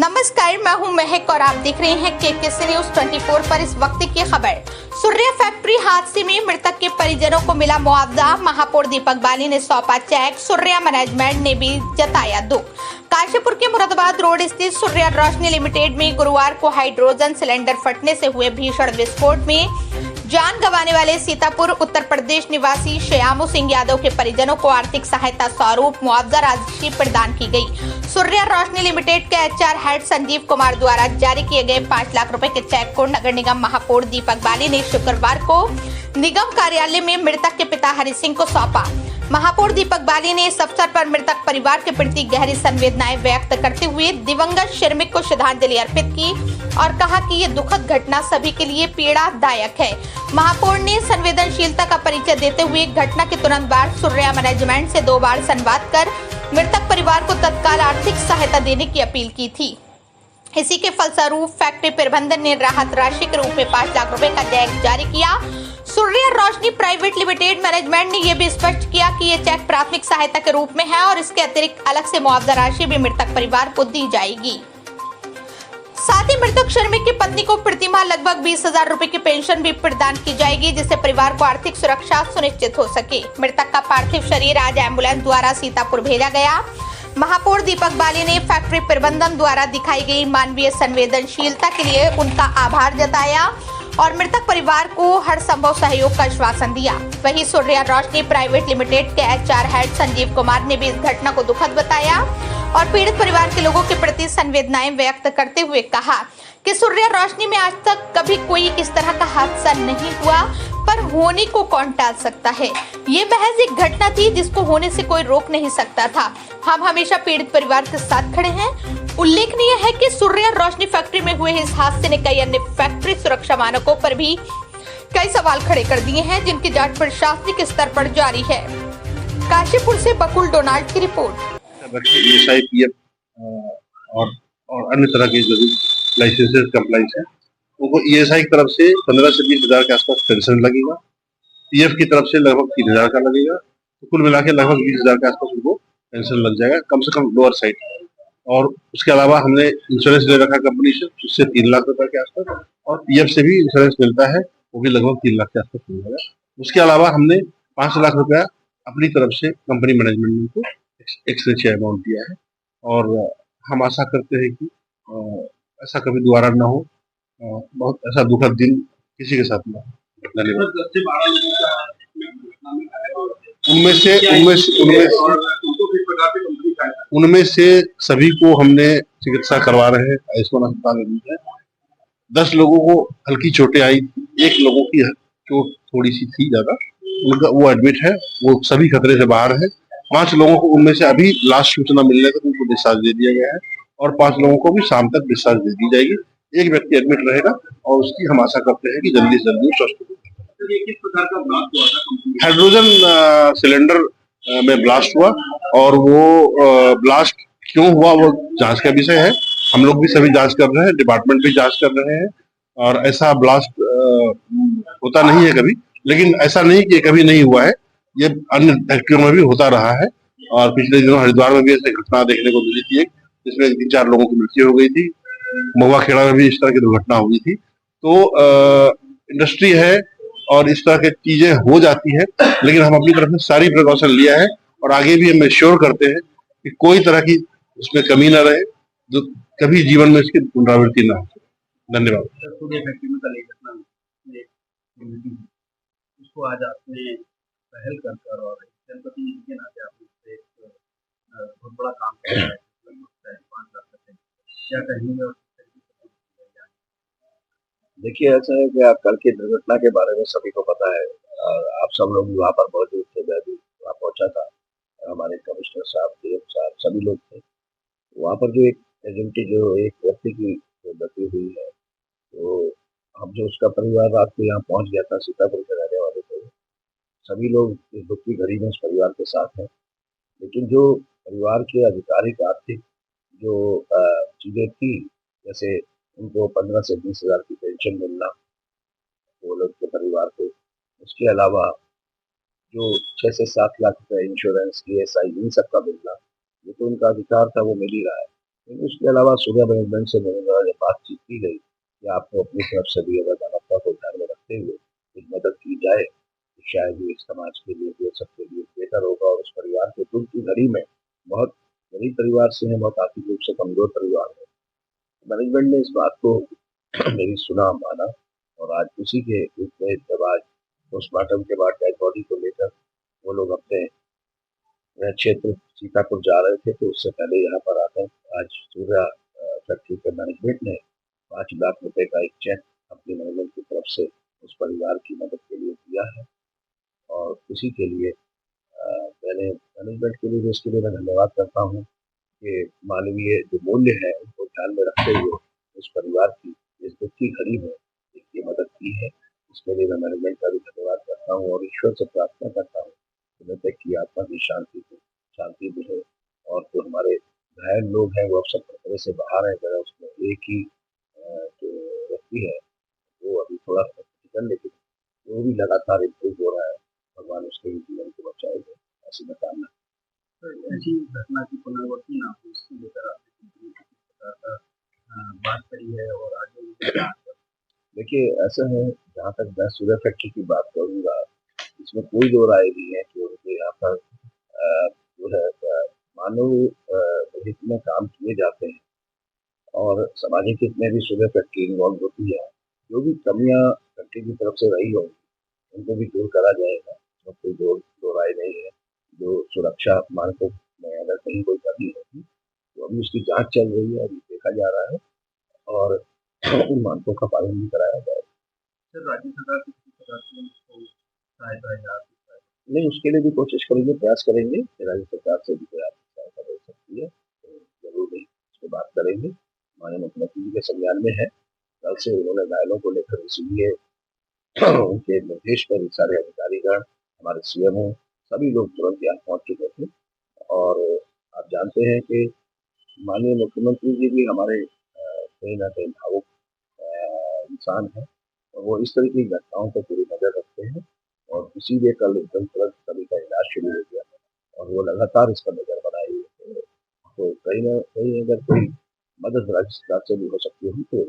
नमस्कार, मैं हूं महक और आप देख रहे हैं केकेसी न्यूज 24 पर इस वक्त की खबर। सूर्या फैक्ट्री हादसे में मृतक के परिजनों को मिला मुआवजा। महापौर दीपक बाली ने सौंपा चेक। सूर्या मैनेजमेंट ने भी जताया दुख। काशीपुर के मुरादाबाद रोड स्थित सूर्या रोशनी लिमिटेड में गुरुवार को हाइड्रोजन सिलेंडर फटने से हुए भीषण विस्फोट में जान गंवाने वाले सीतापुर उत्तर प्रदेश निवासी श्यामू सिंह यादव के परिजनों को आर्थिक सहायता स्वरूप मुआवजा राशि प्रदान की गई। सूर्या रोशनी लिमिटेड के एचआर हेड संजीव कुमार द्वारा जारी किए गए 5 लाख रुपए के चेक को नगर निगम महापौर दीपक बाली ने शुक्रवार को निगम कार्यालय में मृतक के पिता हरि सिंह को सौंपा। महापौर दीपक बाली ने इस अवसर पर मृतक परिवार के प्रति गहरी संवेदनाएं व्यक्त करते हुए दिवंगत श्रमिक को श्रद्धांजलि अर्पित की और कहा कि ये दुखद घटना सभी के लिए पीड़ादायक है। महापौर ने संवेदनशीलता का परिचय देते हुए घटना के तुरंत बाद सूर्या मैनेजमेंट से 2 बार संवाद कर मृतक परिवार को तत्काल आर्थिक सहायता देने की अपील की थी। इसी के फलस्वरूप फैक्ट्री प्रबंधन ने राहत राशि के रूप में 5 लाख रुपए का चेक जारी किया। सूर्या रोशनी प्राइवेट लिमिटेड मैनेजमेंट ने यह भी स्पष्ट किया कि ये चेक प्राथमिक सहायता के रूप में है और इसके अतिरिक्त अलग से मुआवजा राशि भी मृतक परिवार को दी जाएगी। साथ ही मृतक श्रमिक की पत्नी को प्रतिमाह लगभग 20,000 रुपए की पेंशन भी प्रदान की जाएगी, जिससे परिवार को आर्थिक सुरक्षा सुनिश्चित हो सके। मृतक का पार्थिव शरीर आज एम्बुलेंस द्वारा सीतापुर भेजा गया। महापौर दीपक बाली ने फैक्ट्री प्रबंधन द्वारा दिखाई गई मानवीय संवेदनशीलता के लिए उनका आभार जताया और मृतक परिवार को हर संभव सहयोग का आश्वासन दिया। वहीं सूर्या रोशनी प्राइवेट लिमिटेड के एचआर हेड संजीव कुमार ने भी इस घटना को दुखद बताया और पीड़ित परिवार के लोगों के प्रति संवेदनाएं व्यक्त करते हुए कहा कि सूर्या रोशनी में आज तक कभी कोई इस तरह का हादसा नहीं हुआ, पर होने को कौन टाल सकता है। ये महज एक घटना थी जिसको होने से कोई रोक नहीं सकता था। हम हमेशा पीड़ित परिवार के साथ खड़े हैं। उल्लेखनीय है कि सूर्या रोशनी फैक्ट्री में हुए इस हादसे ने कई अन्य फैक्ट्री सुरक्षा मानकों पर भी कई सवाल खड़े कर दिए हैं, जिनकी जांच प्रशासनिक स्तर पर जारी है। काशीपुर से बकुल डोनाल्ड की रिपोर्ट। ESI, और अन्य तरह के जो भी लाइसेंसेस कंप्लाइंस है, उनको ESI की तरफ से 15 से 20 हजार के आसपास पेंशन लगेगा। PF की तरफ से लगभग 3,000 का लगेगा। तो कुल मिला के लगभग 20,000 के आसपास उनको पेंशन लग जाएगा, कम से कम लोअर साइड। और उसके अलावा हमने इंश्योरेंस ले रखा कंपनी से, उससे 3 लाख रुपए के आसपास, और PF से भी इंश्योरेंस मिलता है, वो भी लगभग 3 लाख के आसपास मिल जाएगा। उसके अलावा हमने 5 लाख रुपया अपनी तरफ से कंपनी मैनेजमेंट को एक्स्ट्रा अमाउंट दिया है और हम आशा करते हैं कि ऐसा कभी दोबारा ना हो। बहुत ऐसा दुखद दिन किसी के साथ ना हो। धन्यवाद। उनमें से सभी को हमने चिकित्सा करवा रहे हैं, आयुष्मान अस्पताल में है। 10 लोगों को हल्की चोटें आई, 1 लोगों की चोट थोड़ी सी थी ज्यादा, उनका वो एडमिट है, वो सभी खतरे से बाहर है। 5 लोगों को उनमें से अभी लास्ट सूचना मिलने तक उनको डिस्चार्ज दे दिया गया है और 5 लोगों को भी शाम तक डिस्चार्ज दे दी जाएगी। 1 व्यक्ति एडमिट रहेगा और उसकी हम आशा करते हैं कि जल्दी से जल्दी स्वस्थ हो। किस प्रकार का ब्लास्ट हुआ था? हाइड्रोजन सिलेंडर में ब्लास्ट हुआ और वो ब्लास्ट क्यों हुआ वो जांच का विषय है। हम लोग भी सभी जांच कर रहे हैं, डिपार्टमेंट भी जांच कर रहे हैं और ऐसा ब्लास्ट होता नहीं है कभी, लेकिन ऐसा नहीं कि कभी नहीं हुआ है, ये अन्य फैक्ट्रियों में भी होता रहा है। और पिछले दिनों हरिद्वार में भी ऐसी घटना देखने को मिली थी, जिसमें 3-4 लोगों की मृत्यु हो गई थी। महुआ खेड़ा में भी इस तरह की दुर्घटना हुई थी। तो इंडस्ट्री है और इस तरह की चीजें हो जाती है, लेकिन हम अपनी तरफ से सारी प्रिकॉशन लिया है और आगे भी हम श्योर करते हैं कि कोई तरह की उसमें कमी न रहे, जो कभी जीवन में इसकी पुनरावृत्ति न हो। धन्यवाद। उसको आज आपने पहल कर और जनपति के नाते आपने बहुत बड़ा काम किया है। 5 लाख रुपए क्या कहेंगे? देखिए, ऐसा है कि कल की दुर्घटना के बारे में सभी को पता है और आप सब लोग वहाँ पर मौजूद थे। मैं भी वहाँ पहुंचा था, हमारे कमिश्नर साहब, डीएम साहब, सभी लोग थे वहाँ पर। जो एक एजेंटी, जो एक व्यक्ति की मृत्यु हुई है, तो हम जो उसका परिवार रात को यहाँ पहुंच गया था, सीतापुर के रहने वाले थे, सभी लोग इस दुख की घड़ी में उस परिवार के साथ हैं। लेकिन जो परिवार के आधिकारिक आर्थिक जो चीजें थी, जैसे उनको 15 से 20 हजार की पेंशन मिलना वो लोग के परिवार को, उसके अलावा जो 6 से 7 लाख रुपए इंश्योरेंस, ESI, इन सब का मिलना, ये तो उनका अधिकार था, वो मिल ही रहा है। लेकिन उसके अलावा सूर्या मैनेजमेंट से मेरे द्वारा जब बातचीत की गई कि आपको अपनी तरफ से भी अगर मानवता को ध्यान में रखते हुए कुछ मदद की जाए तो शायद ये समाज के लिए ये सबके लिए बेहतर होगा। और उस परिवार के दुख की घड़ी में बहुत गरीब परिवार से हैं, बहुत आर्थिक रूप से कमजोर परिवार है। मैनेजमेंट ने इस बात को मेरी सुना माना और आज उसी के रूप में जब आज पोस्टमार्टम के बाद डेड बॉडी को लेकर वो लोग अपने क्षेत्र सीतापुर जा रहे थे तो उससे पहले यहाँ पर आकर आज सूर्या फैक्ट्री के मैनेजमेंट ने 5 लाख रुपए का एक चेक अपनी मैनेजमेंट की तरफ से उस परिवार की मदद के लिए दिया है। और उसी के लिए मैंने मैनेजमेंट के लिए भी इसके लिए मैं धन्यवाद करता हूँ कि मानवीय जो मूल्य है उनको ध्यान में रखते हुए उस परिवार की इस दुख की घड़ी में ये मदद की है। इसके लिए मैं मैनेजमेंट का भी धन्यवाद करता हूँ और ईश्वर से प्रार्थना करता हूँ कि मृतक की आत्मा की शांति मिले। और जो हमारे घायल लोग हैं वो अब सब खतरे से बाहर है। जरा उसमें एक ही जो व्यक्ति है वो अभी थोड़ा क्रिटिकल, लेकिन वो भी लगातार इम्प्रूव हो रहा है। भगवान उसके भी जीवन को बचाएगा, ऐसी मैं कामना। तो ऐसी घटना की पुनरावृत्ति ना हो इसको लेकर आपने किस प्रकार का बात करी है और आगे भी क्या देखिए ऐसा है, जहाँ तक मैं सूर्या फैक्ट्री की बात करूँगा इसमें कोई दो राय नहीं है कि उनके यहाँ पर जो है मानव हित में काम किए जाते हैं और सामाजिक हित में भी सूर्या फैक्ट्री इन्वॉल्व होती है। जो भी कमियां फैक्ट्री की तरफ से रही होंगी उनको भी दूर करा जाएगा, उसमें कोई दो राय नहीं है। जो सुरक्षा मानकों में अगर कहीं कोई कमी होगी तो अभी उसकी जांच चल रही है, अभी देखा जा रहा है और उन मानकों का पालन भी कराया जाएगा। सर राज्य सरकार किसी प्रकार से उसको सहायता या नहीं, उसके लिए भी कोशिश करेंगे, प्रयास करेंगे कि राज्य सरकार से भी कोई आर्थिक सहायता मिल सकती है तो जरूर नहीं इस पर बात करेंगे। माननीय मुख्यमंत्री जी के संज्ञान में है, कल से उन्होंने घायलों को लेकर इसीलिए उनके निर्देश पर सारे अधिकारीगण हमारे सीएम हैं सभी लोग तुरंत यहाँ पहुंच चुके थे। और आप जानते हैं कि माननीय मुख्यमंत्री जी भी हमारे कहीं ना कहीं भावुक इंसान है और वो इस तरह की घटनाओं पर पूरी नजर रखते हैं और इसीलिए कल एकदम तुरंत सभी का इलाज शुरू हो गया और वो लगातार इस पर नजर बनाए हुए थे। तो कहीं ना कहीं अगर कोई मदद राज्य सरकार से भी हो सकती है तो